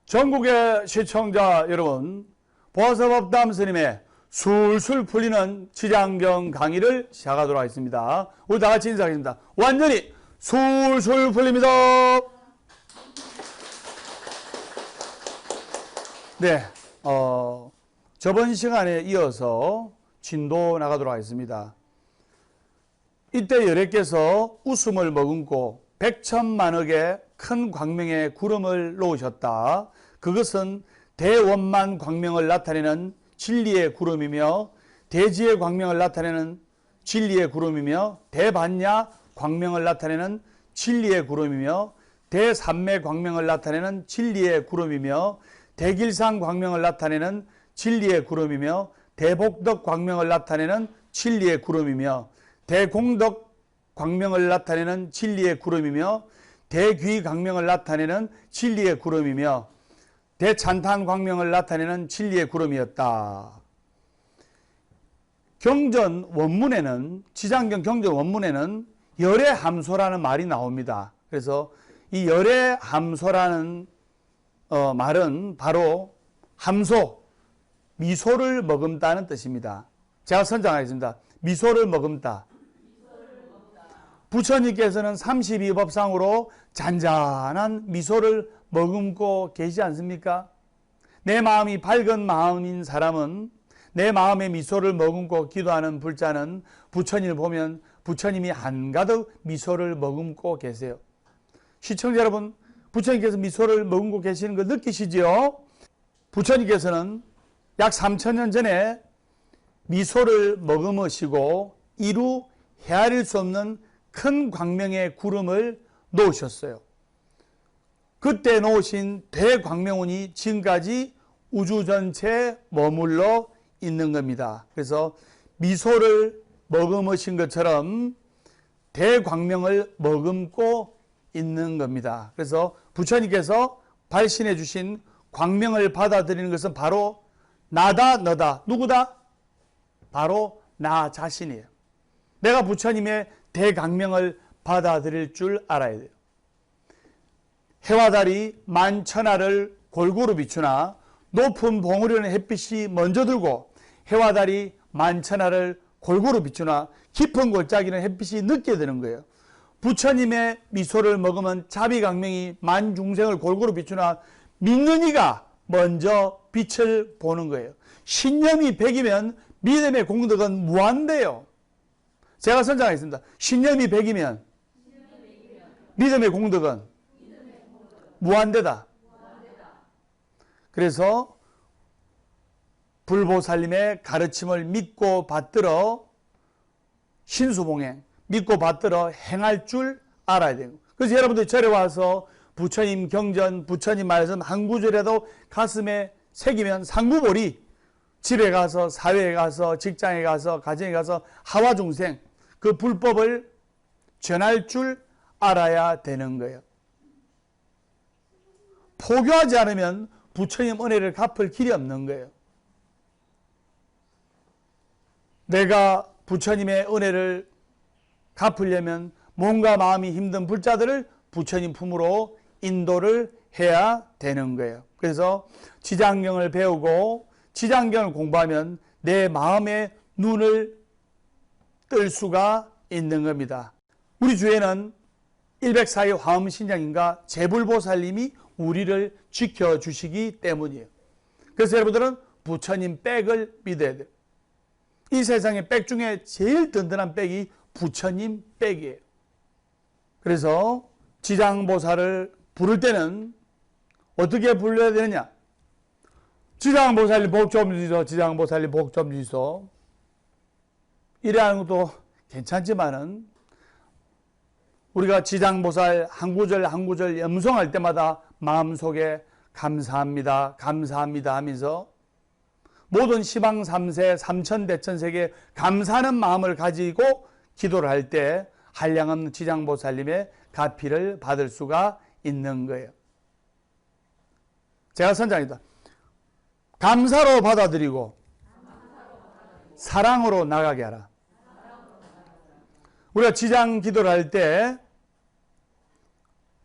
전국의 시청자 여러분, 보아서법담 스님의 술술 풀리는 지장경 강의를 시작하도록 하겠습니다. 우리 다 같이 인사하겠습니다. 완전히 술술 풀립니다. 네, 저번 시간에 이어서 진도 나가도록 하겠습니다. 이때 여래께서 웃음을 머금고 백천만억의 큰 광명에 구름을 놓으셨다. 그것은 대원만 광명을 나타내는 진리의 구름이며 대지의 광명을 나타내는 진리의 구름이며 대반야 광명을 나타내는 진리의 구름이며 대산매 광명을 나타내는 진리의 구름이며 대길상 광명을 나타내는 진리의 구름이며 대복덕 광명을 나타내는 진리의 구름이며 대공덕 광명을 나타내는 진리의 구름이며 대귀 광명을 나타내는 진리의 구름이며 대찬탄 광명을 나타내는 진리의 구름이었다. 경전 원문에는, 지장경 경전 원문에는 열애함소라는 말이 나옵니다. 그래서 이 열애함소라는 말은 바로 함소, 미소를 머금다는 뜻입니다. 제가 선정하겠습니다. 미소를 머금다. 부처님께서는 32법상으로 잔잔한 미소를 머금고 계시지 않습니까? 내 마음이 밝은 마음인 사람은, 내 마음의 미소를 머금고 기도하는 불자는 부처님을 보면 부처님이 한가득 미소를 머금고 계세요. 시청자 여러분, 부처님께서 미소를 머금고 계시는 걸 느끼시지요? 부처님께서는 약 3000년 전에 미소를 머금으시고 이루 헤아릴 수 없는 큰 광명의 구름을 놓으셨어요. 그때 놓으신 대광명운이 지금까지 우주 전체에 머물러 있는 겁니다. 그래서 미소를 머금으신 것처럼 대광명을 머금고 있는 겁니다. 그래서 부처님께서 발신해 주신 광명을 받아들이는 것은 바로 나다 너다. 누구다? 바로 나 자신이에요. 내가 부처님의 대광명을 받아들일 줄 알아야 돼요. 해와 달이 만천하를 골고루 비추나 높은 봉우리는 햇빛이 먼저 들고 해와 달이 만천하를 골고루 비추나 깊은 골짜기는 햇빛이 늦게 드는 거예요. 부처님의 미소를 머금은 자비광명이 만중생을 골고루 비추나 믿는 이가 먼저 빛을 보는 거예요. 신념이 100이면 믿음의 공덕은 무한대요. 제가 선정하겠습니다. 신념이 100이면 믿음의 공덕은 무한대다. 그래서 불보살님의 가르침을 믿고 받들어 신수봉행, 믿고 받들어 행할 줄 알아야 되고, 그래서 여러분들 절에 와서 부처님 경전, 부처님 말씀 한 구절에도 가슴에 새기면 상구보리, 집에 가서, 사회에 가서, 직장에 가서, 가정에 가서 하와중생 그 불법을 전할 줄 알아야 되는 거예요. 포교하지 않으면 부처님 은혜를 갚을 길이 없는 거예요. 내가 부처님의 은혜를 갚으려면 몸과 마음이 힘든 불자들을 부처님 품으로 인도를 해야 되는 거예요. 그래서 지장경을 배우고 지장경을 공부하면 내 마음의 눈을 뜰 수가 있는 겁니다. 우리 주에는 104의 화엄신장님과 제불보살님이 우리를 지켜주시기 때문이에요. 그래서 여러분들은 부처님 백을 믿어야 돼요. 이 세상의 백 중에 제일 든든한 백이 부처님 백이에요. 그래서 지장보살을 부를 때는 어떻게 불러야 되느냐? 지장보살님 복 좀 주소, 지장보살님 복 좀 주소. 이래 하는 것도 괜찮지만은 우리가 지장보살 한 구절 한 구절 염송할 때마다 마음속에 감사합니다, 감사합니다 하면서 모든 시방 3세, 삼천대천세계 감사하는 마음을 가지고 기도를 할 때 한량없는 지장보살님의 가피를 받을 수가 있는 거예요. 제가 선장이다. 감사로 받아들이고 사랑으로 나가게 하라. 우리가 지장 기도를 할 때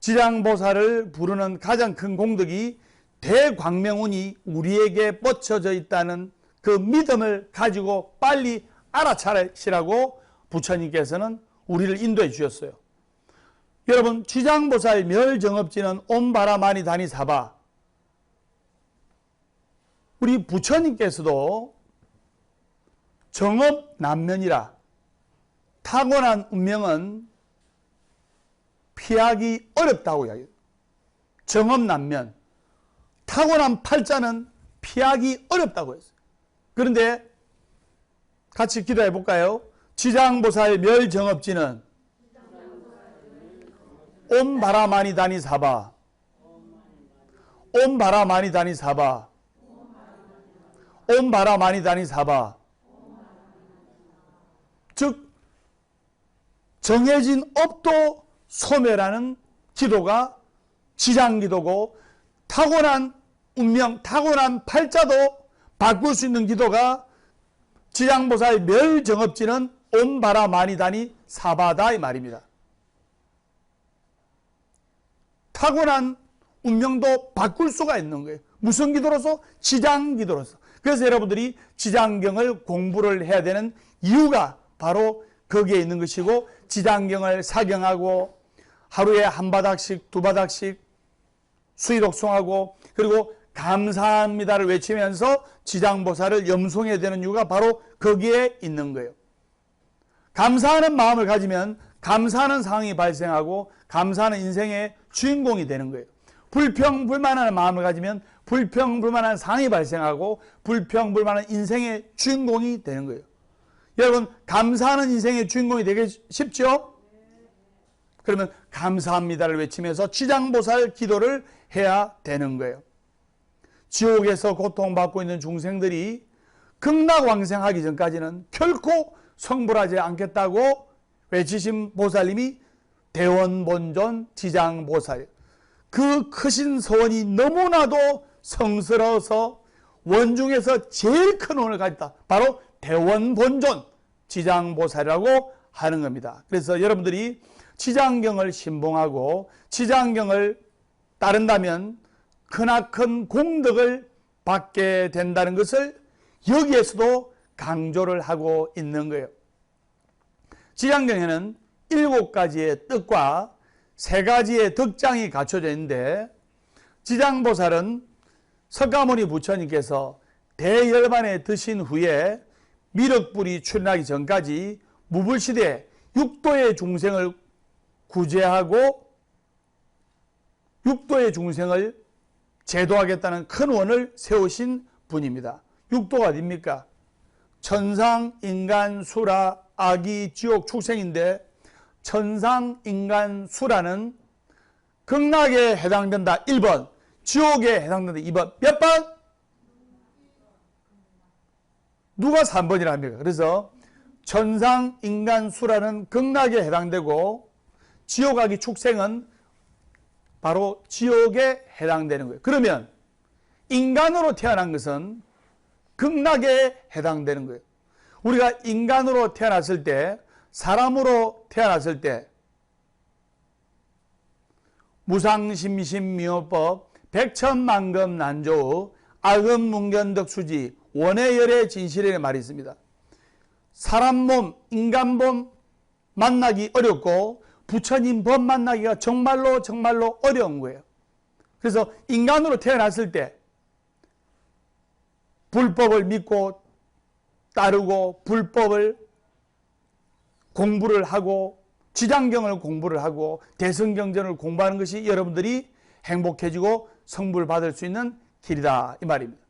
지장보살을 부르는 가장 큰 공덕이 대광명운이 우리에게 뻗쳐져 있다는 그 믿음을 가지고 빨리 알아차리시라고 부처님께서는 우리를 인도해 주셨어요. 여러분, 지장보살 멸정업지는 온바라마니 다니 사바. 우리 부처님께서도 정업난면이라 타고난 운명은 피하기 어렵다고 이야기해요. 정업난면, 타고난 팔자는 피하기 어렵다고 했어요. 그런데 같이 기도해 볼까요? 지장보살 멸정업지는 온바라마니 다니 사바, 온바라마니 다니 사바, 온바라마니 다니 사바. 즉 정해진 업도 소멸하는 기도가 지장기도고, 타고난 운명, 타고난 팔자도 바꿀 수 있는 기도가 지장보살 멸정업지는 온바라마니다니 사바다 이 말입니다. 타고난 운명도 바꿀 수가 있는 거예요. 무슨 기도로서? 지장기도로서. 그래서 여러분들이 지장경을 공부를 해야 되는 이유가 바로 거기에 있는 것이고, 지장경을 사경하고 하루에 한 바닥씩 두 바닥씩 수의독송하고, 그리고 감사합니다를 외치면서 지장보살을 염송해야 되는 이유가 바로 거기에 있는 거예요. 감사하는 마음을 가지면 감사하는 상황이 발생하고 감사하는 인생의 주인공이 되는 거예요. 불평불만하는 마음을 가지면 불평불만한 상황이 발생하고 불평불만한 인생의 주인공이 되는 거예요. 여러분, 감사하는 인생의 주인공이 되기 쉽죠? 그러면 감사합니다를 외치면서 지장보살 기도를 해야 되는 거예요. 지옥에서 고통받고 있는 중생들이 극락왕생하기 전까지는 결코 성불하지 않겠다고 외치신 보살님이 대원본존 지장보살이에요. 그 크신 서원이 너무나도 성스러워서 원중에서 제일 큰 원을 가졌다. 바로 대원본존 지장보살이라고 하는 겁니다. 그래서 여러분들이 지장경을 신봉하고 지장경을 따른다면 크나큰 공덕을 받게 된다는 것을 여기에서도 강조를 하고 있는 거예요. 지장경에는 7가지의 뜻과 3가지의 덕장이 갖춰져 있는데, 지장보살은 석가모니 부처님께서 대열반에 드신 후에 미륵불이 출현하기 전까지 무불시대 6도의 중생을 구제하고 6도의 중생을 제도하겠다는 큰 원을 세우신 분입니다. 6도가 어디입니까? 천상, 인간, 수라, 아기, 지옥, 축생인데, 천상, 인간, 수라는 극락에 해당된다 1번, 지옥에 해당된다 2번. 몇 번? 누가 3번이라 합니까? 그래서 천상, 인간, 수라는 극락에 해당되고, 지옥, 아기, 축생은 바로 지옥에 해당되는 거예요. 그러면 인간으로 태어난 것은 극락에 해당되는 거예요. 우리가 인간으로 태어났을 때, 사람으로 태어났을 때 무상심심미호법 백천만금 난조의 아금문견덕수지 원해열의 진실의 말이 있습니다. 사람 몸, 인간 몸 만나기 어렵고 부처님 법 만나기가 정말로 어려운 거예요. 그래서 인간으로 태어났을 때 불법을 믿고 따르고 불법을 공부를 하고 지장경을 공부를 하고 대승경전을 공부하는 것이 여러분들이 행복해지고 성불 받을 수 있는 길이다 이 말입니다.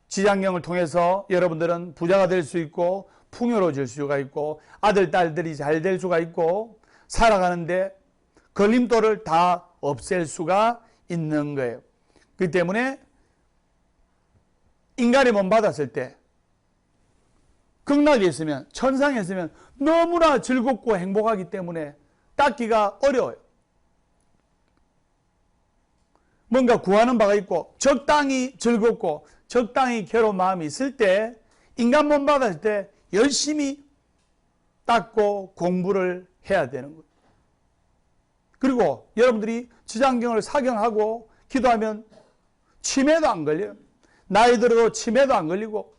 지장경을 통해서 여러분들은 부자가 될 수 있고 풍요로워질 수가 있고 아들 딸들이 잘 될 수가 있고 살아가는데 걸림돌을 다 없앨 수가 있는 거예요. 그렇기 때문에 인간의 몸 받았을 때 극락에 있으면, 천상에 있으면 너무나 즐겁고 행복하기 때문에 닦기가 어려워요. 뭔가 구하는 바가 있고 적당히 즐겁고 적당히 괴로운 마음이 있을 때 인간 몸 받았을 때 열심히 닦고 공부를 해야 되는 거예요. 그리고 여러분들이 지장경을 사경하고 기도하면 치매도 안 걸려요. 나이 들어도 치매도 안 걸리고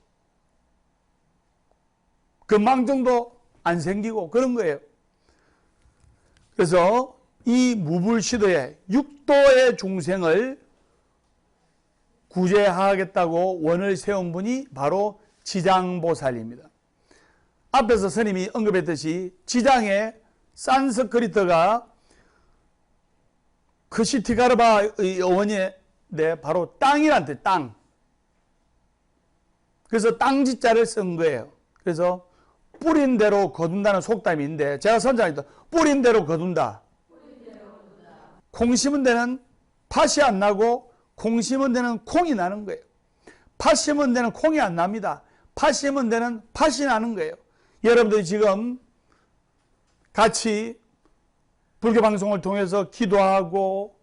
건망증도 안 생기고 그런 거예요. 그래서 이 무불시도에 6도의 중생을 구제하겠다고 원을 세운 분이 바로 지장보살입니다. 앞에서 스님이 언급했듯이 지장의 산스크리트가 크시티가르바의 어원인데 바로 땅이란 뜻, 땅. 그래서 땅지자를 쓴 거예요. 그래서 뿌린 대로 거둔다는 속담인데 제가 선장했다. 뿌린 대로 거둔다. 콩 심은 데는 팥이 안 나고 콩 심은 데는 콩이 나는 거예요. 팥 심은 데는 콩이 안 납니다. 팥 심은 데는 팥이 나는 거예요. 여러분들이 지금 같이 불교 방송을 통해서 기도하고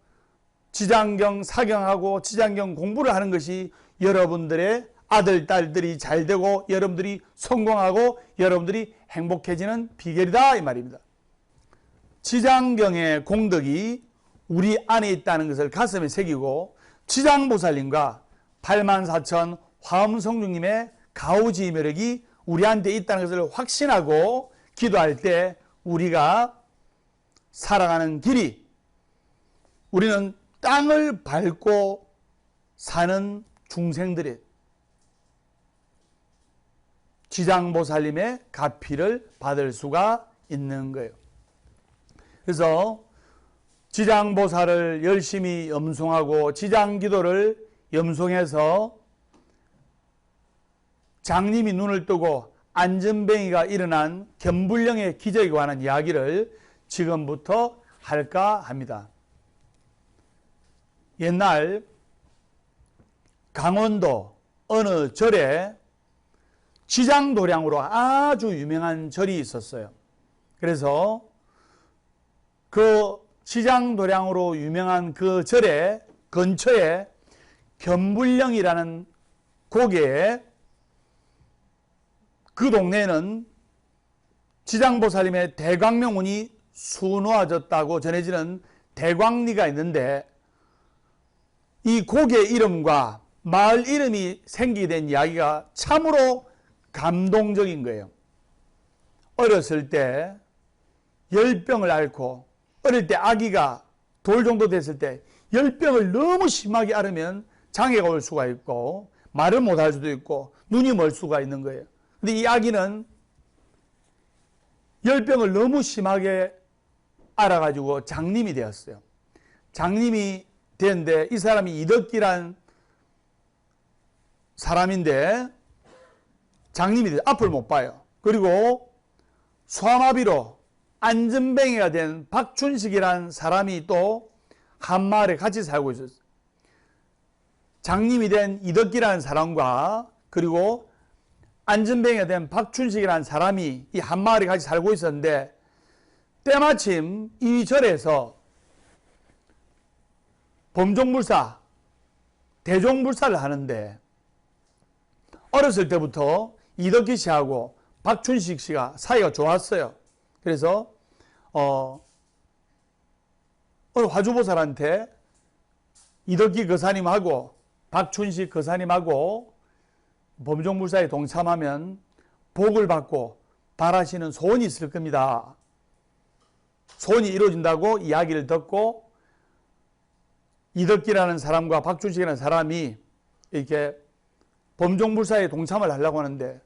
지장경 사경하고 지장경 공부를 하는 것이 여러분들의 아들, 딸들이 잘 되고 여러분들이 성공하고 여러분들이 행복해지는 비결이다 이 말입니다. 지장경의 공덕이 우리 안에 있다는 것을 가슴에 새기고 지장보살님과 84,000 화엄성중님의 가우지매력이 우리한테 있다는 것을 확신하고 기도할 때 우리가 살아가는 길이 우리는 땅을 밟고 사는 중생들의 지장보살님의 가피를 받을 수가 있는 거예요. 그래서 지장보살을 열심히 염송하고 지장기도를 염송해서 장님이 눈을 뜨고 안전뱅이가 일어난 견불령의 기적에 관한 이야기를 지금부터 할까 합니다. 옛날 강원도 어느 절에 지장도량으로 아주 유명한 절이 있었어요. 그래서 그 지장도량으로 유명한 그 절의 근처에 견불령이라는 고개에 그 동네에는 지장보살님의 대광명운이 수놓아졌다고 전해지는 대광리가 있는데 이 고개 이름과 마을 이름이 생기게 된 이야기가 참으로 감동적인 거예요. 어렸을 때 열병을 앓고 어릴 때 아기가 돌 정도 됐을 때 열병을 너무 심하게 앓으면 장애가 올 수가 있고 말을 못할 수도 있고 눈이 멀 수가 있는 거예요. 근데 이 아기는 열병을 너무 심하게 앓아가지고 장님이 되었어요. 장님이 되었는데 이 사람이 이덕기란 사람인데 장님이 돼서 앞을 못 봐요. 그리고 소아마비로 안전뱅이가 된 박춘식이라는 사람이 또 한 마을에 같이 살고 있었어요. 장님이 된 이덕기라는 사람과 그리고 안전뱅이가 된 박춘식이라는 사람이 이 한 마을에 같이 살고 있었는데 때마침 이 절에서 범종불사, 대종불사를 하는데 어렸을 때부터 이덕기 씨하고 박춘식 씨가 사이가 좋았어요. 그래서 어느 화주보살한테 이덕기 거사님하고 박춘식 거사님하고 범종불사에 동참하면 복을 받고 바라시는 소원이 있을 겁니다. 소원이 이루어진다고 이야기를 듣고 이덕기라는 사람과 박춘식이라는 사람이 이렇게 범종불사에 동참을 하려고 하는데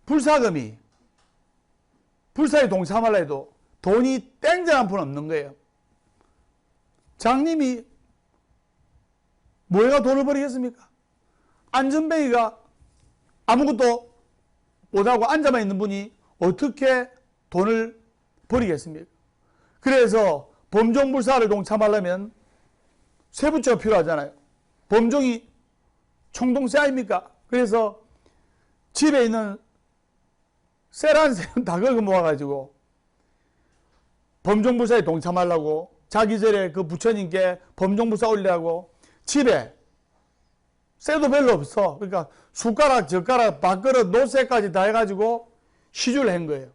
불사금이 불사에 동참하려 해도 돈이 땡전 한 푼 없는 거예요. 장님이 뭐해가 돈을 버리겠습니까? 안전뱅이가 아무것도 못하고 앉아만 있는 분이 어떻게 돈을 버리겠습니까? 그래서 범종불사를 동참하려면 세부처가 필요하잖아요. 범종이 총동세 아닙니까? 그래서 집에 있는 쇠란 다 긁어 모아가지고 범종불사에 동참하려고 자기 절에 그 부처님께 범종불사 올리라고 집에 쇠도 별로 없어. 그러니까 숟가락, 젓가락, 밥그릇, 노쇠까지 다 해가지고 시주를 한 거예요.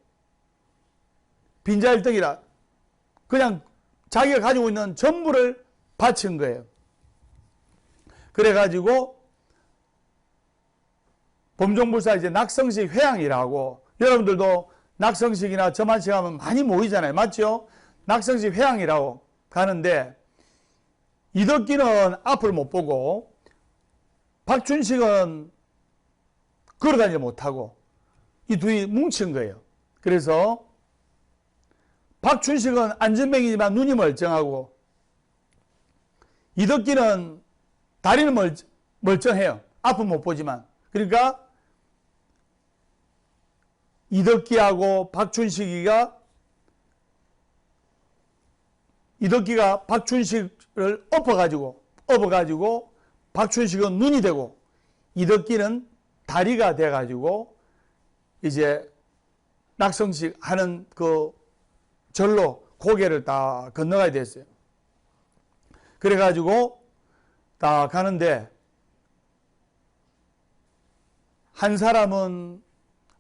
빈자일떡이라. 그냥 자기가 가지고 있는 전부를 바친 거예요. 그래가지고 범종불사 이제 낙성식 회향이라고, 여러분들도 낙성식이나 점안식 하면 많이 모이잖아요. 맞죠? 낙성식 회향이라고 가는데, 이덕기는 앞을 못 보고 박춘식은 걸어다니지 못하고 이 둘이 뭉친 거예요. 그래서 박춘식은 안전뱅이지만 눈이 멀쩡하고 이덕기는 다리는 멀쩡해요. 앞은 못 보지만. 그러니까 이덕기가 박춘식을 엎어가지고 박춘식은 눈이 되고 이덕기는 다리가 돼가지고 이제 낙성식 하는 그 절로 고개를 딱 건너가야 됐어요. 그래가지고 딱 가는데 한 사람은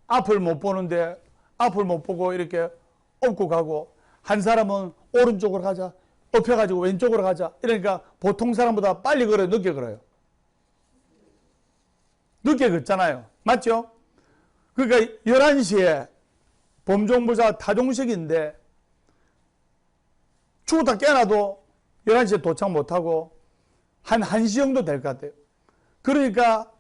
앞을 못 보는데 앞을 못 보고 이렇게 엎고 가고, 한 사람은 오른쪽으로 가자, 엎혀가지고 왼쪽으로 가자. 이러니까 보통 사람보다 빨리 걸어요, 늦게 걸어요? 늦게 걷잖아요. 맞죠? 그러니까 11시에 범종불사 타종식인데 죽었다 깨어나도 11시에 도착 못하고 한 1시 정도 될 것 같아요. 그러니까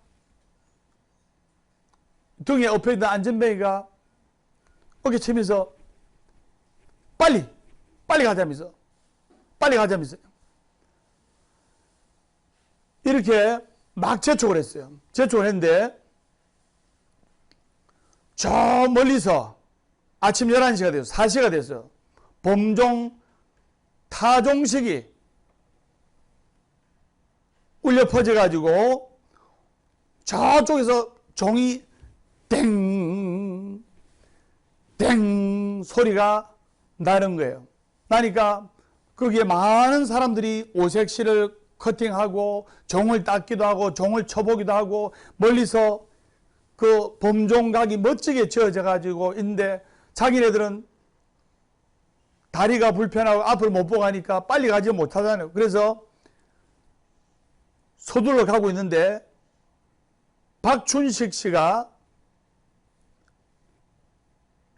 등에 엎여있던 안전뱅이가 어깨치면서 빨리 가자면서 이렇게 막 재촉을 했어요. 재촉을 했는데 저 멀리서 아침 11시가 돼서 4시가 됐어요. 범종 타종식이 울려 퍼져가지고 저쪽에서 종이 땡 소리가 나는 거예요. 나니까 거기에 많은 사람들이 오색실을 커팅하고 종을 닦기도 하고 종을 쳐보기도 하고, 멀리서 그 범종각이 멋지게 지어져 가지고 있는데 자기네들은 다리가 불편하고 앞을 못 보고 하니까 빨리 가지 못하잖아요. 그래서 서둘러 가고 있는데 박춘식 씨가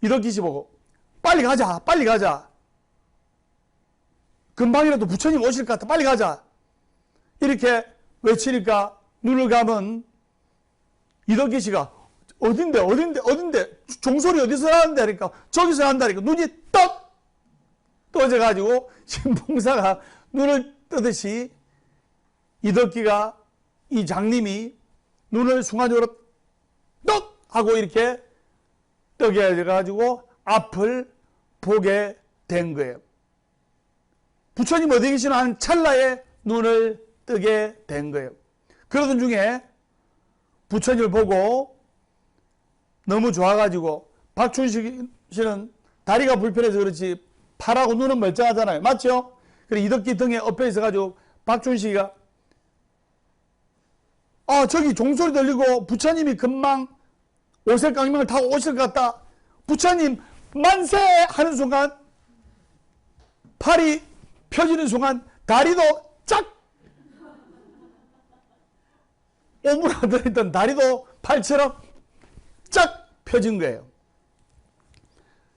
이덕기 씨 보고 빨리 가자. 금방이라도 부처님 오실 것 같아. 빨리 가자. 이렇게 외치니까 눈을 감은 이덕기 씨가 어딘데? 종소리 어디서 나는데? 하니까 저기서 난다니까 눈이 떡 떠져가지고 신봉사가 눈을 뜨듯이 이덕기가, 이 장님이 눈을 순간적으로 떡 하고 이렇게 뜨게 가지고 앞을 보게 된 거예요. 부처님 어디 계시나 하는 찰나에 눈을 뜨게 된 거예요. 그러던 중에 부처님을 보고 너무 좋아가지고, 박춘식 씨는 다리가 불편해서 그렇지 팔하고 눈은 멀쩡하잖아요. 맞죠? 그래서 이덕기 등에 엎여 있어가지고 박춘식이가 저기 종소리 들리고 부처님이 금방 오색강명을 타고 오실 것 같다. 부처님 만세 하는 순간, 팔이 펴지는 순간 다리도 쫙, 오므라들어있던 다리도 팔처럼 쫙 펴진 거예요.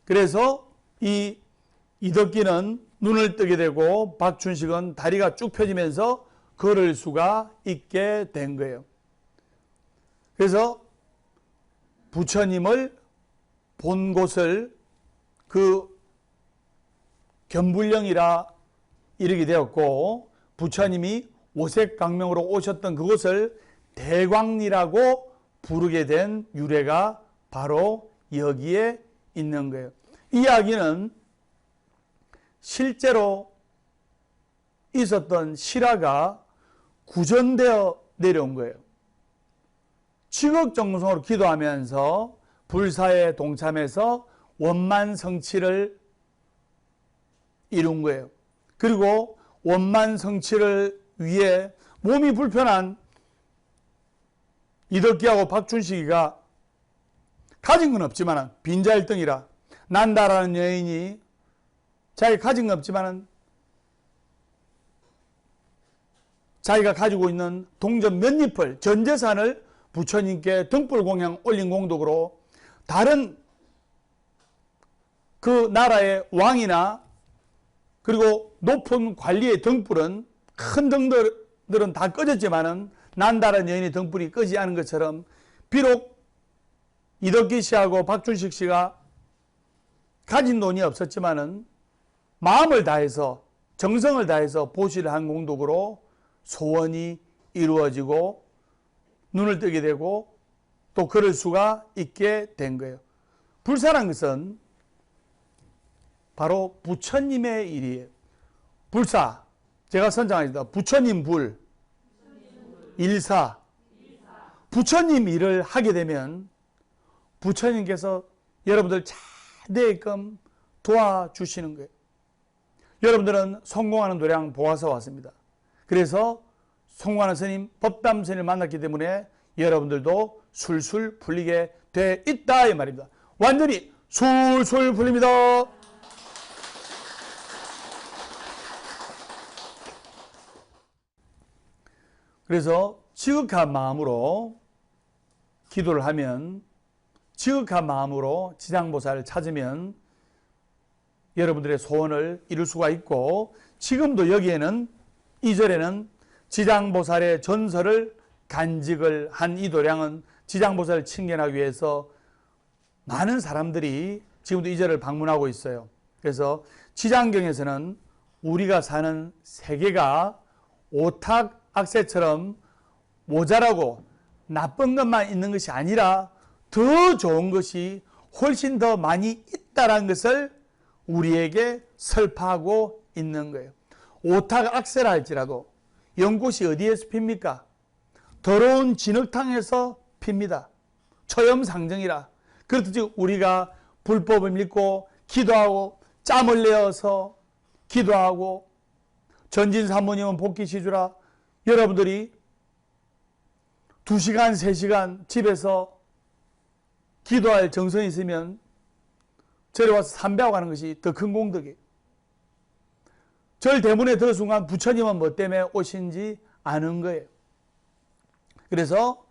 그래서 이 이덕기는 눈을 뜨게 되고 박춘식은 다리가 쭉 펴지면서 걸을 수가 있게 된 거예요. 그래서 부처님을 본 곳을 그 견불령이라 이르게 되었고, 부처님이 오색강명으로 오셨던 그곳을 대광리라고 부르게 된 유래가 바로 여기에 있는 거예요. 이 이야기는 실제로 있었던 실화가 구전되어 내려온 거예요. 지극정성으로 기도하면서 불사에 동참해서 원만성취를 이룬 거예요. 그리고 원만성취를 위해 몸이 불편한 이덕기하고 박춘식이가 가진 건 없지만 빈자일등이라, 난다라는 여인이 자기 가진 건 없지만 자기가 가지고 있는 동전 몇 잎을, 전 재산을 부처님께 등불 공양 올린 공덕으로 다른 그 나라의 왕이나 그리고 높은 관리의 등불은, 큰 등들은 다 꺼졌지만은 난다른 여인의 등불이 꺼지지 않은 것처럼, 비록 이덕기 씨하고 박준식 씨가 가진 돈이 없었지만은 마음을 다해서, 정성을 다해서 보시를 한 공덕으로 소원이 이루어지고 눈을 뜨게 되고 또 그럴 수가 있게 된 거예요. 불사란 것은 바로 부처님의 일이에요. 불사, 제가 선장하겠습니다. 부처님 불, 일사. 부처님 일을 하게 되면 부처님께서 여러분들 잘 되게끔 도와주시는 거예요. 여러분들은 성공하는 도량 보아서 왔습니다. 그래서 성공하는 스님, 법담 스님을 만났기 때문에 여러분들도 술술 풀리게 돼 있다 이 말입니다. 완전히 술술 풀립니다. 그래서 지극한 마음으로 기도를 하면, 지극한 마음으로 지장보살을 찾으면 여러분들의 소원을 이룰 수가 있고, 지금도 여기에는 2절에는 지장보살의 전설을 간직을 한 이 도량은 지장보살을 칭견하기 위해서 많은 사람들이 지금도 2절을 방문하고 있어요. 그래서 지장경에서는 우리가 사는 세계가 오탁 악세처럼 모자라고 나쁜 것만 있는 것이 아니라 더 좋은 것이 훨씬 더 많이 있다는 것을 우리에게 설파하고 있는 거예요. 오탁 악세라 할지라도 연꽃이 어디에서 핍니까? 더러운 진흙탕에서 핍니다. 처염상정이라. 그렇듯이 우리가 불법을 믿고 기도하고 짬을 내어서 기도하고 전진사모님은 복귀시주라. 여러분들이 2시간, 3시간 집에서 기도할 정성이 있으면 절에 와서 삼배하고 하는 것이 더 큰 공덕이에요. 절 대문에 들어 순간 부처님은 뭐 때문에 오신지 아는 거예요. 그래서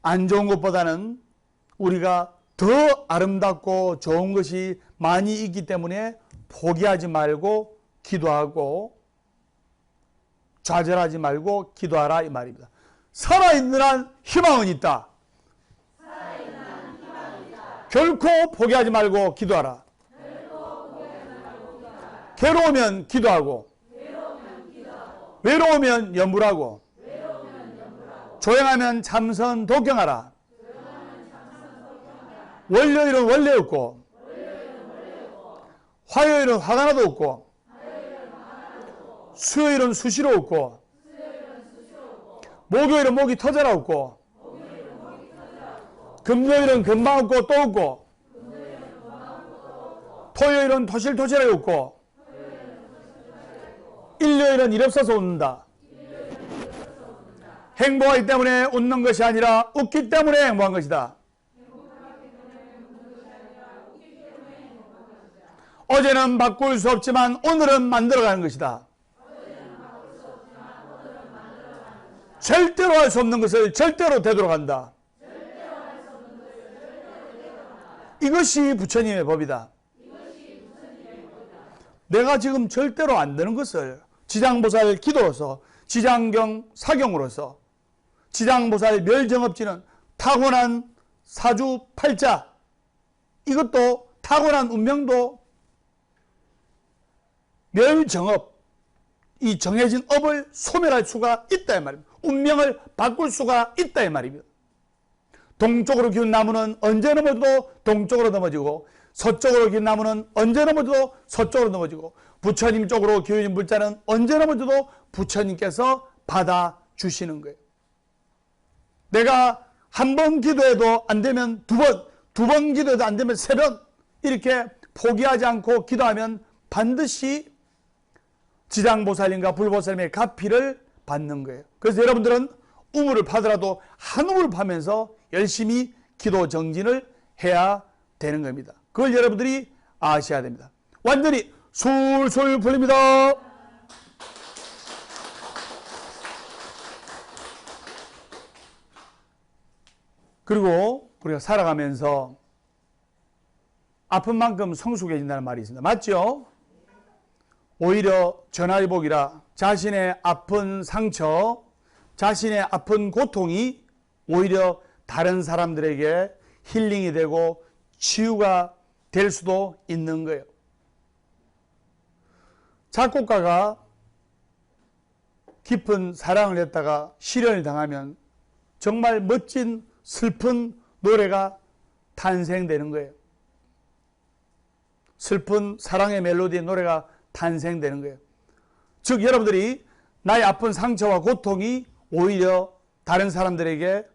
안 좋은 것보다는 우리가 더 아름답고 좋은 것이 많이 있기 때문에 포기하지 말고 기도하고 좌절하지 말고 기도하라 이 말입니다. 살아있는 한 희망은 있다. 결코 포기하지 말고 기도하라. 괴로우면 기도하고, 외로우면 염불하고, 조용하면 참선 독경하라. 월요일은 원래 없고, 화요일은 화가 나도 없고, 수요일은 수시로 없고, 목요일은 목이 터져라 없고, 금요일은 금방 없고 또 없고, 토요일은 토실토실하게 없고, 일요일은 일 없어서 웃는다. 행복하기 때문에 웃는 것이 아니라 웃기 때문에 행복한 것이다. 어제는 바꿀 수 없지만 오늘은 만들어가는 것이다. 절대로 할 수 없는 것을 절대로 되도록 한다. 이것이 부처님의 법이다. 내가 지금 절대로 안 되는 것을 지장보살 기도로서, 지장경 사경으로서, 지장보살 멸정업지는 타고난 사주팔자, 이것도 타고난 운명도 멸정업, 이 정해진 업을 소멸할 수가 있다 이 말입니다. 운명을 바꿀 수가 있다 이 말입니다. 동쪽으로 기운 나무는 언제 넘어져도 동쪽으로 넘어지고, 서쪽으로 기운 나무는 언제 넘어져도 서쪽으로 넘어지고, 부처님 쪽으로 기울인 물자는 언제 넘어져도 부처님께서 받아주시는 거예요. 내가 한 번 기도해도 안 되면 두 번 기도해도 안 되면 3번, 이렇게 포기하지 않고 기도하면 반드시 지장보살님과 불보살님의 가피를 받는 거예요. 그래서 여러분들은 우물을 파더라도 한 우물 파면서 열심히 기도 정진을 해야 되는 겁니다. 그걸 여러분들이 아셔야 됩니다. 완전히 술술 풀립니다. 그리고 우리가 살아가면서 아픈 만큼 성숙해진다는 말이 있습니다. 맞죠? 오히려 전화위복이라 자신의 아픈 상처, 자신의 아픈 고통이 오히려 다른 사람들에게 힐링이 되고 치유가 될 수도 있는 거예요. 작곡가가 깊은 사랑을 했다가 실연을 당하면 정말 멋진 슬픈 노래가 탄생되는 거예요. 슬픈 사랑의 멜로디의 노래가 탄생되는 거예요. 즉 여러분들이 나의 아픈 상처와 고통이 오히려 다른 사람들에게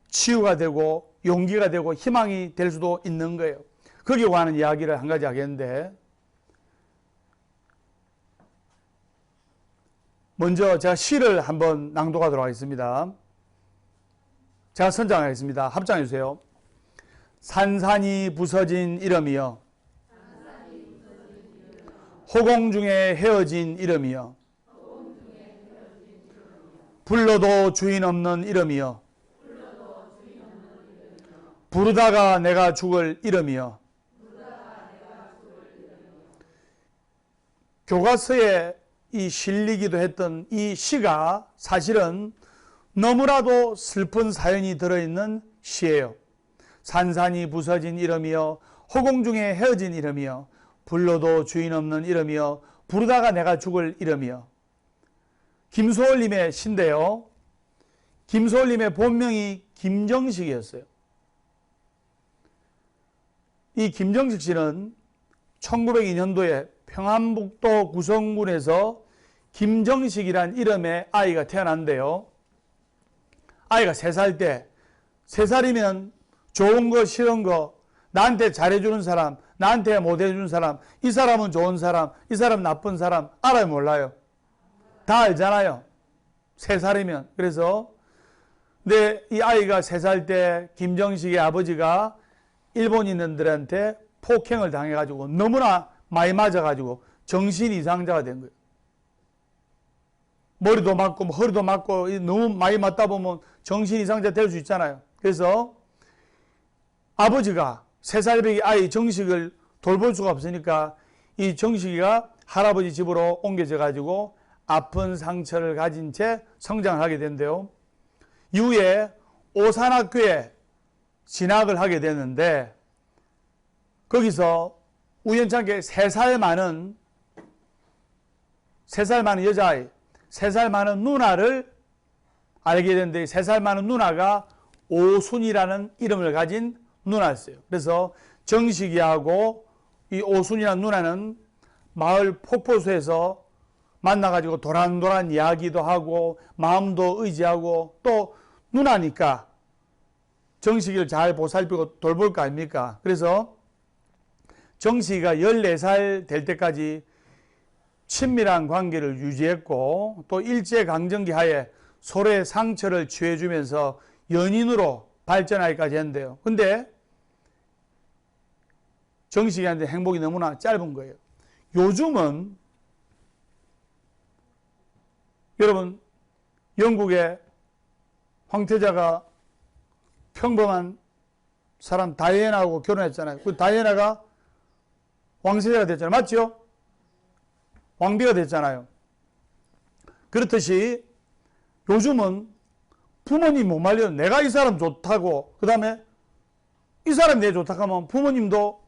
치유가 되고 용기가 되고 희망이 될 수도 있는 거예요. 거기에 관한 이야기를 한 가지 하겠는데, 먼저 제가 시를 한번 낭독하도록 하겠습니다. 제가 선장하겠습니다. 합장해 주세요. 산산이 부서진 이름이여, 호공 중에 헤어진 이름이여, 불러도 주인 없는 이름이여, 부르다가 내가 죽을 이름이여. 교과서에 이 실리기도 했던 이 시가 사실은 너무나도 슬픈 사연이 들어있는 시예요. 산산이 부서진 이름이여, 호공 중에 헤어진 이름이여, 불러도 주인 없는 이름이여, 부르다가 내가 죽을 이름이여. 김소월님의 시인데요. 김소월님의 본명이 김정식이었어요. 이 김정식 씨는 1902년도에 평안북도 구성군에서 김정식이란 이름의 아이가 태어난대요. 아이가 3살 때, 3살이면 좋은 거 싫은 거, 나한테 잘해주는 사람, 나한테 못해주는 사람, 이 사람은 좋은 사람, 이 사람 나쁜 사람 알아요 몰라요? 다 알잖아요. 3살이면. 그래서 근데 이 아이가 3살 때 김정식의 아버지가 일본인들한테 폭행을 당해가지고 너무나 많이 맞아가지고 정신 이상자가 된 거예요. 머리도 맞고 허리도 맞고 너무 많이 맞다 보면 정신 이상자 될 수 있잖아요. 그래서 아버지가 3살배기 아이 정식을 돌볼 수가 없으니까 이 정식이가 할아버지 집으로 옮겨져 가지고 아픈 상처를 가진 채 성장을 하게 된대요. 이후에 오산학교에 진학을 하게 되는데 거기서 우연찮게 3살 많은 여자아이, 3살 많은 누나를 알게 되는데 3살 많은 누나가 오순이라는 이름을 가진 누나였어요. 그래서 정식이하고 이 오순이라는 누나는 마을 폭포수에서 만나가지고 도란도란 이야기도 하고 마음도 의지하고 또 누나니까 정식이를 잘 보살피고 돌볼 거 아닙니까? 그래서 정식이가 14살 될 때까지 친밀한 관계를 유지했고 또 일제강점기 하에 서로의 상처를 치유해주면서 연인으로 발전하기까지 했는데요. 근데 정식이한테 행복이 너무나 짧은 거예요. 요즘은 여러분 영국의 황태자가 평범한 사람 다이애나하고 결혼했잖아요. 그 다이애나가 왕세자가 됐잖아요. 맞죠? 왕비가 됐잖아요. 그렇듯이 요즘은 부모님 못 말려. 내가 이 사람 좋다고 그 다음에 이 사람 내 좋다고 하면 부모님도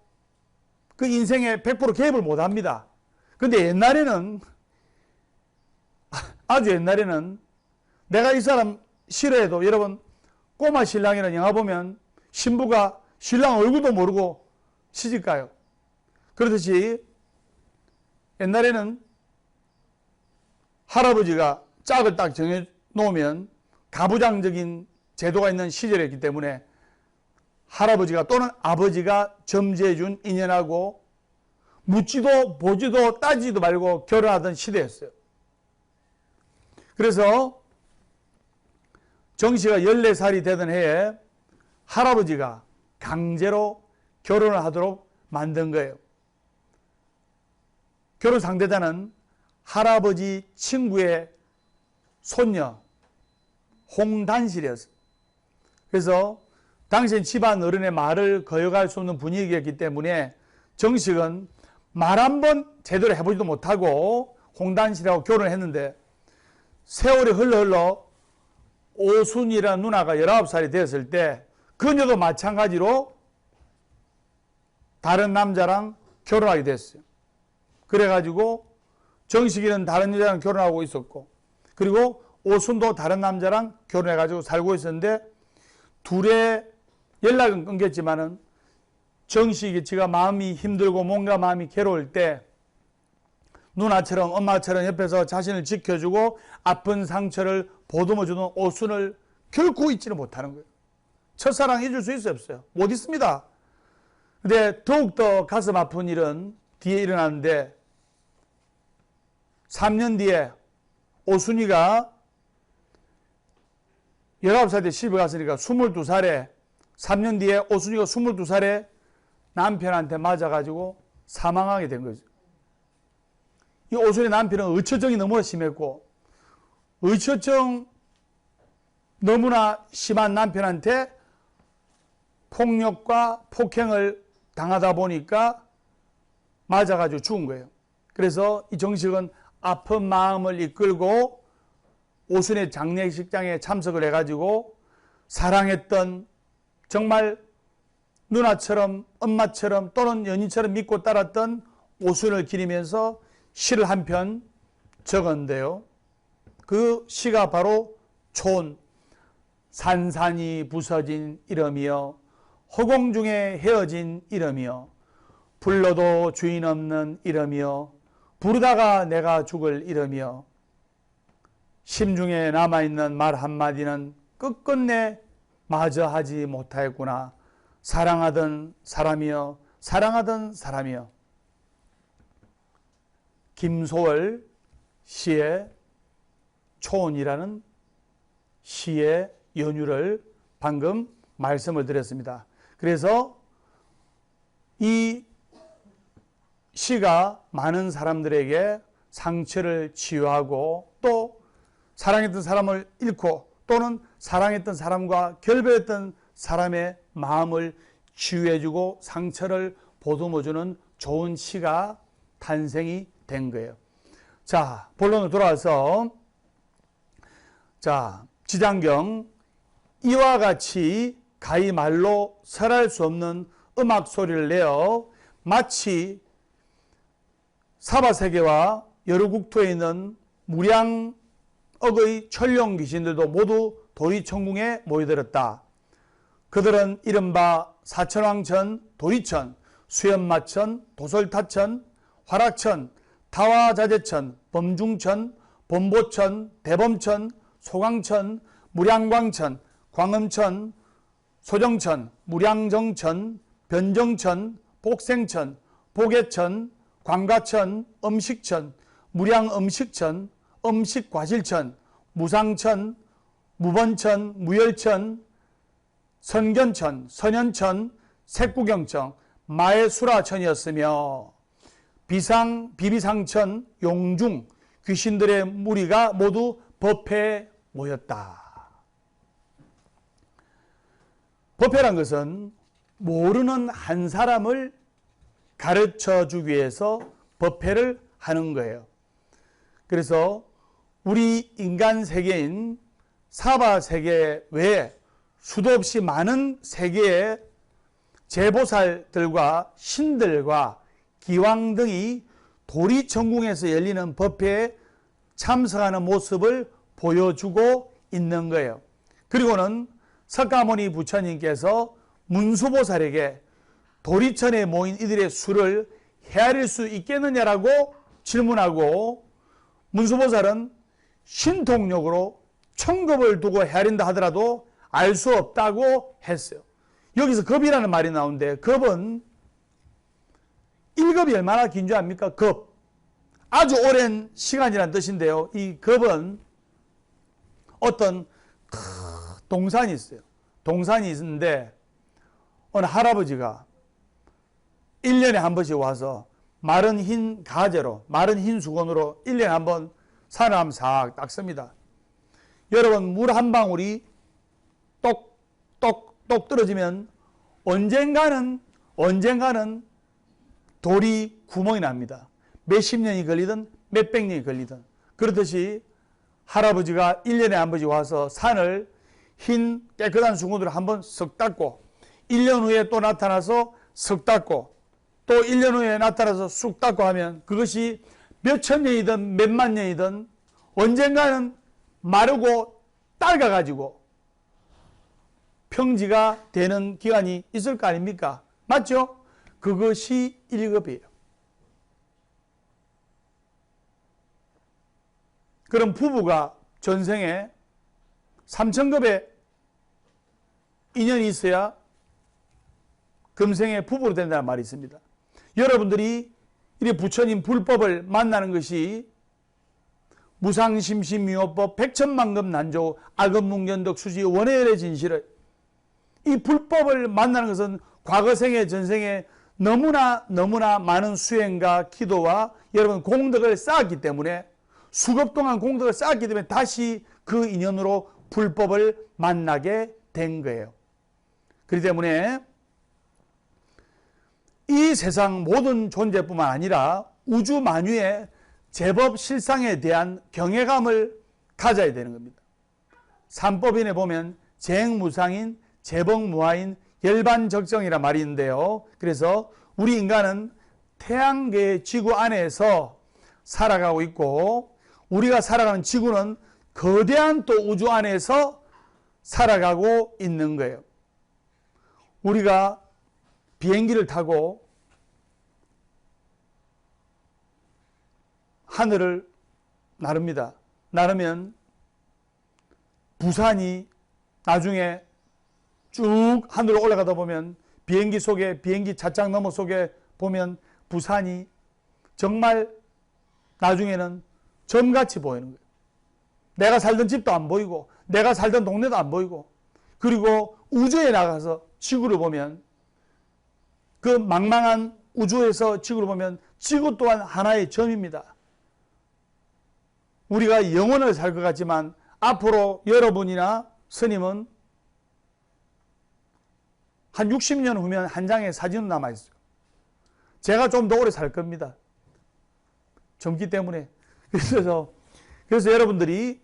그 인생에 100% 개입을 못 합니다. 근데 옛날에는 아주 옛날에는 내가 이 사람 싫어해도 여러분 꼬마 신랑이라는 영화 보면 신부가 신랑 얼굴도 모르고 시집가요. 그렇듯이 옛날에는 할아버지가 짝을 딱 정해 놓으면 가부장적인 제도가 있는 시절이었기 때문에 할아버지가 또는 아버지가 점지해 준 인연하고 묻지도 보지도 따지지도 말고 결혼하던 시대였어요. 그래서 정씨가 14살이 되던 해에 할아버지가 강제로 결혼을 하도록 만든 거예요. 결혼 상대자는 할아버지 친구의 손녀 홍단실이었어요. 그래서 당시엔 집안 어른의 말을 거역할 수 없는 분위기였기 때문에 정식은 말 한 번 제대로 해보지도 못하고 홍단 씨하고 결혼을 했는데 세월이 흘러 오순이라는 누나가 19살이 되었을 때 그녀도 마찬가지로 다른 남자랑 결혼하게 됐어요. 그래가지고 정식이는 다른 여자랑 결혼하고 있었고, 그리고 오순도 다른 남자랑 결혼해가지고 살고 있었는데, 둘의 연락은 끊겼지만은 정식이 지가 마음이 힘들고 뭔가 마음이 괴로울 때 누나처럼 엄마처럼 옆에서 자신을 지켜주고 아픈 상처를 보듬어주는 오순을 결코 잊지는 못하는 거예요. 첫사랑 잊을 수 있어요, 없어요? 못 잊습니다. 근데 더욱더 가슴 아픈 일은 뒤에 일어났는데 3년 뒤에 오순이가 19살 때 시집을 갔으니까 22살에 3년 뒤에 오순이가 22살에 남편한테 맞아가지고 사망하게 된 거죠. 이 오순이 남편은 의처증이 너무나 심했고 의처증 너무나 심한 남편한테 폭력과 폭행을 당하다 보니까 맞아가지고 죽은 거예요. 그래서 이 정식은 아픈 마음을 이끌고 오순의 장례식장에 참석을 해가지고 사랑했던 정말 누나처럼 엄마처럼 또는 연인처럼 믿고 따랐던 오순을 기리면서 시를 한 편 적었는데요. 그 시가 바로 촌, 산산이 부서진 이름이여 허공 중에 헤어진 이름이여 불러도 주인 없는 이름이여 부르다가 내가 죽을 이름이여 심중에 남아있는 말 한마디는 끝끝내 마저 하지 못하였구나. 사랑하던 사람이여 사랑하던 사람이여. 김소월 시의 촌이라는 시의 연유를 방금 말씀을 드렸습니다. 그래서 이 시가 많은 사람들에게 상처를 치유하고 또 사랑했던 사람을 잃고 또는 사랑했던 사람과 결별했던 사람의 마음을 치유해주고 상처를 보듬어주는 좋은 시가 탄생이 된 거예요. 자, 본론으로 돌아와서 자, 지장경 이와 같이 가히 말로 설할 수 없는 음악 소리를 내어 마치 사바세계와 여러 국토에 있는 무량억의 천룡 귀신들도 모두 도리천궁에 모여들었다. 그들은 이른바 사천왕천, 도리천, 수연마천, 도솔타천, 화락천, 타화자재천, 범중천, 범보천, 대범천, 소광천, 무량광천, 광음천, 소정천, 무량정천, 변정천, 복생천, 복예천, 광가천, 음식천, 무량음식천, 음식과실천, 무상천, 무번천, 무열천, 선견천, 선현천, 색구경천, 마해수라천이었으며 비비상천, 용중, 귀신들의 무리가 모두 법회에 모였다. 법회란 것은 모르는 한 사람을 가르쳐 주기 위해서 법회를 하는 거예요. 그래서 우리 인간 세계인 사바 세계 외에 수도 없이 많은 세계의 제보살들과 신들과 기왕 등이 도리천궁에서 열리는 법회에 참석하는 모습을 보여주고 있는 거예요. 그리고는 석가모니 부처님께서 문수보살에게 도리천에 모인 이들의 수를 헤아릴 수 있겠느냐라고 질문하고 문수보살은 신통력으로 천급을 두고 헤아린다 하더라도 알 수 없다고 했어요. 여기서 급이라는 말이 나오는데 급은 1급이 얼마나 긴 줄 압니까? 급. 아주 오랜 시간이라는 뜻인데요. 이 급은 어떤 동산이 있어요. 동산이 있는데 어느 할아버지가 1년에 한 번씩 와서 마른 흰 가재로 마른 흰 수건으로 1년에 한 번 산을 한번 싹 닦습니다. 여러분 물 한 방울이 똑똑 똑 떨어지면 언젠가는 돌이 구멍이 납니다. 몇십 년이 걸리든 몇백 년이 걸리든. 그렇듯이 할아버지가 1년에 한 번씩 와서 산을 흰 깨끗한 수건으로 한번 쓱 닦고 1년 후에 또 나타나서 쓱 닦고 또 1년 후에 나타나서 쑥 닦고 하면 그것이 몇천 년이든 몇만 년이든 언젠가는 마르고 낡아가지고 평지가 되는 기간이 있을 거 아닙니까? 맞죠? 그것이 1급이에요. 그럼 부부가 전생에 3천급의 인연이 있어야 금생에 부부로 된다는 말이 있습니다. 여러분들이 이 부처님 불법을 만나는 것이 무상심심미호법 백천만급 난조 악업문견덕 수지 원해열의 진실을 이 불법을 만나는 것은 과거생에 전생에 너무나 많은 수행과 기도와 여러분 공덕을 쌓았기 때문에 수급 동안 공덕을 쌓았기 때문에 다시 그 인연으로 불법을 만나게 된 거예요. 그렇기 때문에 이 세상 모든 존재뿐만 아니라 우주 만유의 제법 실상에 대한 경외감을 가져야 되는 겁니다. 삼법인에 보면 재행무상인, 재법무하인, 열반적정이란 말이 있는데요. 그래서 우리 인간은 태양계의 지구 안에서 살아가고 있고 우리가 살아가는 지구는 거대한 또 우주 안에서 살아가고 있는 거예요. 우리가 비행기를 타고 하늘을 나릅니다. 나르면 부산이 나중에 쭉 하늘로 올라가다 보면 비행기 속에 비행기 찻장 너머 속에 보면 부산이 정말 나중에는 점같이 보이는 거예요. 내가 살던 집도 안 보이고 내가 살던 동네도 안 보이고 그리고 우주에 나가서 지구를 보면 그 망망한 우주에서 지구를 보면 지구 또한 하나의 점입니다. 우리가 영원을 살 것 같지만 앞으로 여러분이나 스님은 한 60년 후면 한 장의 사진은 남아있어요. 제가 좀 더 오래 살 겁니다. 젊기 때문에. 그래서 여러분들이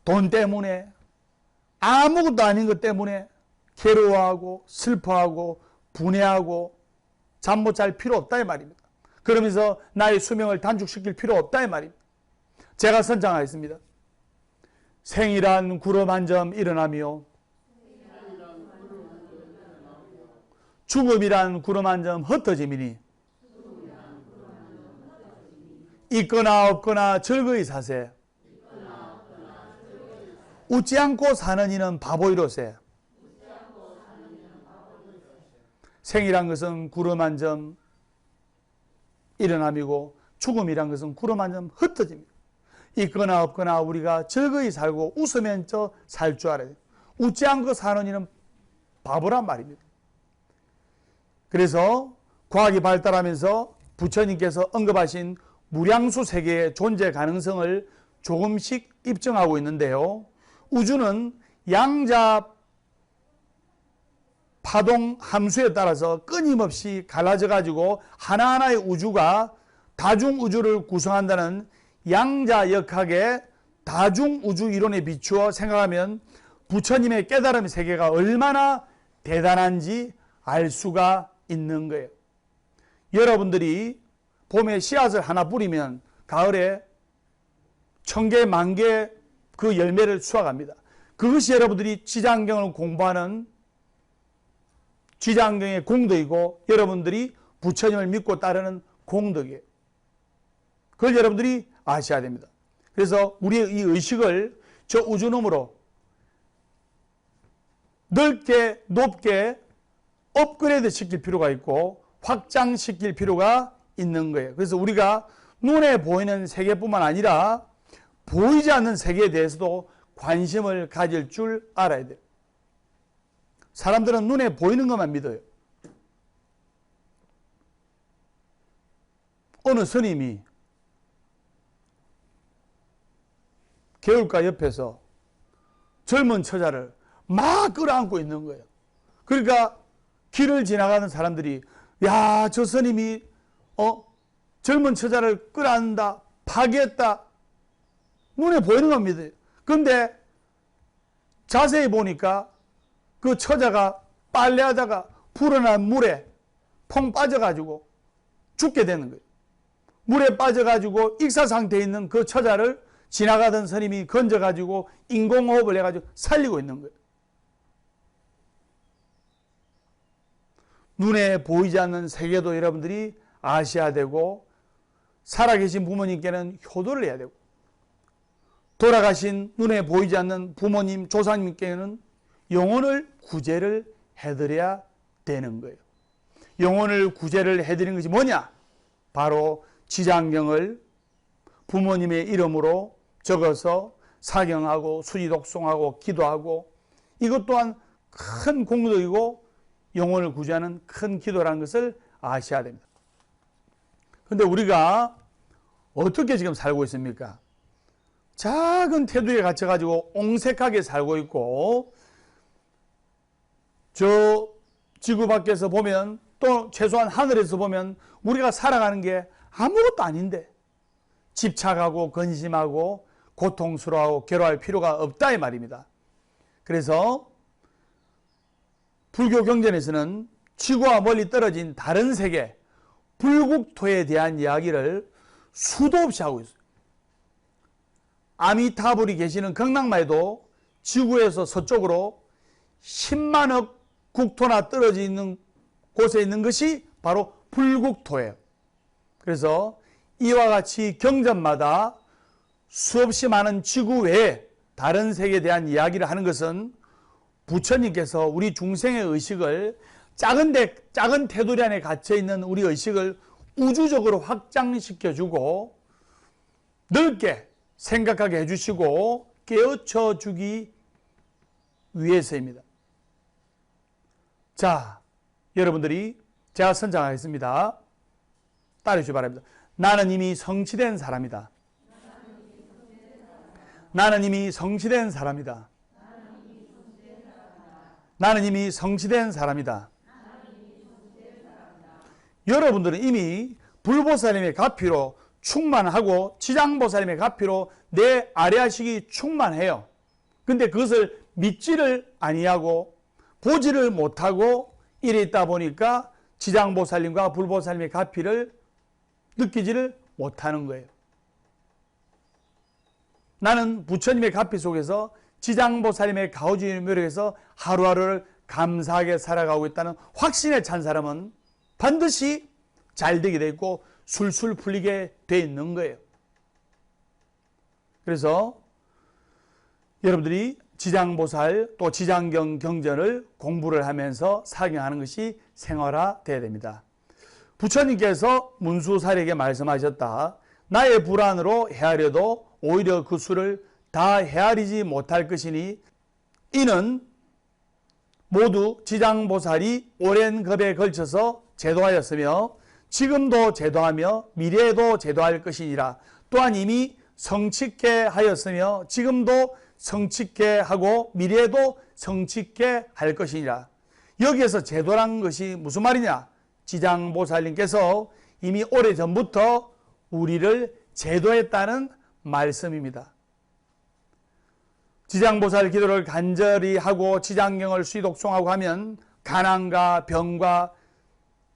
돈 때문에 아무것도 아닌 것 때문에 괴로워하고 슬퍼하고 분해하고 잠 못 잘 필요 없다 이 말입니다. 그러면서 나의 수명을 단축시킬 필요 없다 이 말입니다. 제가 선창하였습니다. 생이란 구름 한 점 일어나며 죽음이란 구름 한 점 흩어짐이니 있거나 없거나 즐거이 사세. 웃지 않고 사는 이는 바보이로세. 생이란 것은 구름 한 점 일어남이고 죽음이란 것은 구름 한 점 흩어집니다. 있거나 없거나 우리가 즐거이 살고 웃으면 살 줄 알아야 돼요. 웃지 않고 사는 이는 바보란 말입니다. 그래서 과학이 발달하면서 부처님께서 언급하신 무량수 세계의 존재 가능성을 조금씩 입증하고 있는데요. 우주는 양자 파동 함수에 따라서 끊임없이 갈라져 가지고 하나하나의 우주가 다중우주를 구성한다는 양자역학의 다중우주 이론에 비추어 생각하면 부처님의 깨달음의 세계가 얼마나 대단한지 알 수가 있는 거예요. 여러분들이 봄에 씨앗을 하나 뿌리면 가을에 1000개, 10,000개 그 열매를 수확합니다. 그것이 여러분들이 지장경을 공부하는 지장경의 공덕이고 여러분들이 부처님을 믿고 따르는 공덕이에요. 그걸 여러분들이 아셔야 됩니다. 그래서 우리의 이 의식을 저 우주놈으로 넓게 높게 업그레이드 시킬 필요가 있고 확장시킬 필요가 있는 거예요. 그래서 우리가 눈에 보이는 세계뿐만 아니라 보이지 않는 세계에 대해서도 관심을 가질 줄 알아야 돼요. 사람들은 눈에 보이는 것만 믿어요. 어느 스님이 개울가 옆에서 젊은 처자를 막 끌어안고 있는 거예요. 그러니까 길을 지나가는 사람들이 야, 저 스님이 젊은 처자를 끌어안는다, 파괴했다, 눈에 보이는 겁니다. 그런데 자세히 보니까 그 처자가 빨래하다가 불어난 물에 펑 빠져가지고 죽게 되는 거예요. 물에 빠져가지고 익사 상태에 있는 그 처자를 지나가던 스님이 건져가지고 인공호흡을 해가지고 살리고 있는 거예요. 눈에 보이지 않는 세계도 여러분들이 아셔야 되고, 살아계신 부모님께는 효도를 해야 되고, 돌아가신 눈에 보이지 않는 부모님, 조상님께는 영혼을 구제를 해드려야 되는 거예요. 영혼을 구제를 해드리는 것이 뭐냐? 바로 지장경을 부모님의 이름으로 적어서 사경하고 수지독송하고 기도하고, 이것 또한 큰 공덕이고 영혼을 구제하는 큰 기도라는 것을 아셔야 됩니다. 그런데 우리가 어떻게 지금 살고 있습니까? 작은 테두리에 갇혀가지고 옹색하게 살고 있고, 저 지구 밖에서 보면, 또 최소한 하늘에서 보면 우리가 살아가는 게 아무것도 아닌데 집착하고 근심하고 고통스러워하고 괴로워할 필요가 없다 이 말입니다. 그래서 불교 경전에서는 지구와 멀리 떨어진 다른 세계, 불국토에 대한 이야기를 수도 없이 하고 있어요. 아미타불이 계시는 경락마에도 지구에서 서쪽으로 10만억 국토나 떨어져 있는 곳에 있는 것이 바로 불국토예요. 그래서 이와 같이 경전마다 수없이 많은 지구 외에 다른 세계에 대한 이야기를 하는 것은 부처님께서 우리 중생의 의식을 작은 테두리 안에 갇혀있는 우리 의식을 우주적으로 확장시켜주고 넓게 생각하게 해주시고 깨우쳐 주기 위해서입니다. 자, 여러분들이 제가 선창하겠습니다. 따르시기 바랍니다. 나는 이미 성취된 사람이다. 나는 이미 성취된 사람이다. 나는 이미 성취된 사람이다. 여러분들은 이미 불보살님의 가피로 충만하고 지장보살님의 가피로 내 아래하식이 충만해요. 근데 그것을 믿지를 아니하고 보지를 못하고 이래 있다 보니까 지장보살님과 불보살님의 가피를 느끼지를 못하는 거예요. 나는 부처님의 가피 속에서 지장보살님의 가호주의 묘력에서 하루하루를 감사하게 살아가고 있다는 확신에 찬 사람은 반드시 잘 되게 돼 있고 술술 풀리게 돼 있는 거예요. 그래서 여러분들이 지장보살 또 지장경 경전을 공부를 하면서 사경하는 것이 생활화되어야 됩니다. 부처님께서 문수살에게 말씀하셨다. 나의 불안으로 헤아려도 오히려 그 수를 다 헤아리지 못할 것이니 이는 모두 지장보살이 오랜 급에 걸쳐서 제도하였으며 지금도 제도하며 미래에도 제도할 것이니라. 또한 이미 성취케 하였으며 지금도 성취케 하고 미래에도 성취케 할 것이니라. 여기에서 제도란 것이 무슨 말이냐? 지장보살님께서 이미 오래전부터 우리를 제도했다는 말씀입니다. 지장보살 기도를 간절히 하고 지장경을 수의독송하고 하면 가난과 병과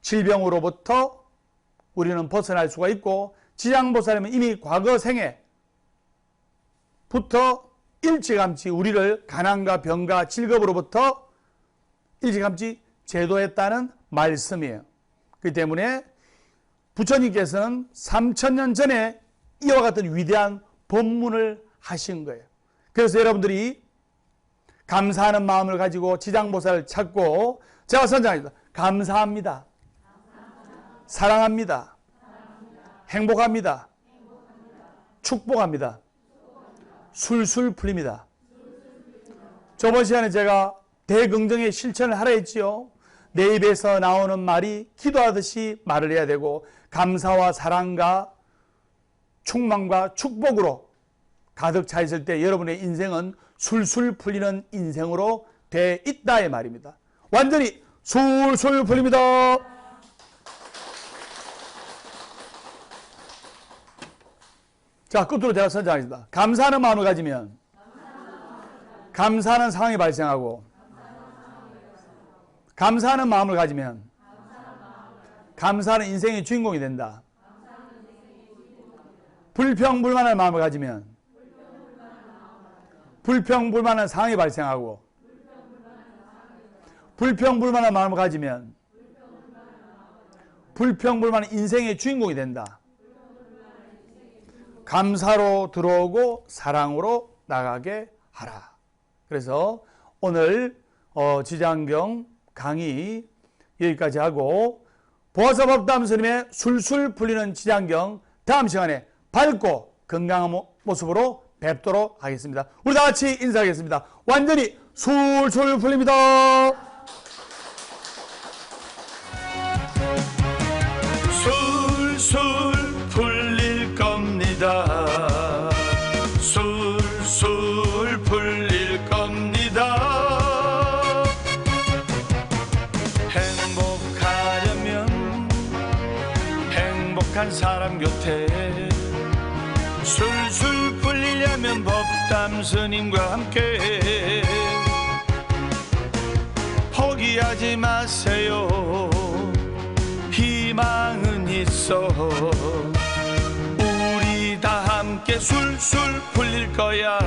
질병으로부터 우리는 벗어날 수가 있고, 지장보살님은 이미 과거 생애부터 일찌감치 우리를 가난과 병과 질겁으로부터 일찌감치 제도했다는 말씀이에요. 그렇기 때문에 부처님께서는 3000년 전에 이와 같은 위대한 법문을 하신 거예요. 그래서 여러분들이 감사하는 마음을 가지고 지장보살을 찾고, 제가 선장합니다. 감사합니다. 사랑합니다. 행복합니다. 축복합니다. 술술 풀립니다. 저번 시간에 제가 대긍정의 실천을 하라 했지요. 내 입에서 나오는 말이 기도하듯이 말을 해야 되고, 감사와 사랑과 충만과 축복으로 가득 차 있을 때 여러분의 인생은 술술 풀리는 인생으로 돼 있다 이 말입니다. 완전히 술술 풀립니다. 자, 끝으로 제가 선정하겠습니다. 감사하는 마음을 가지면 감사하는 상황이 발생하고, 감사하는 마음을 가지면 감사하는 인생의 주인공이 된다. 불평불만한 마음을 가지면 불평불만한 상황이 발생하고, 불평불만한 마음을 가지면 불평불만한 인생의 주인공이 된다. 감사로 들어오고 사랑으로 나가게 하라. 그래서 오늘 지장경 강의 여기까지 하고, 보아서법담 스님의 술술 풀리는 지장경 다음 시간에 밝고 건강한 모습으로 뵙도록 하겠습니다. 우리 다 같이 인사하겠습니다. 완전히 술술 풀립니다. 술술 풀릴 겁니다. 술술 풀릴 겁니다. 행복하려면 행복한 사람 곁에, 술술 풀리려면 법담 스님과 함께 포기하지 마세요. 희망은 있어. 우리 다 함께 술술 풀릴 거야.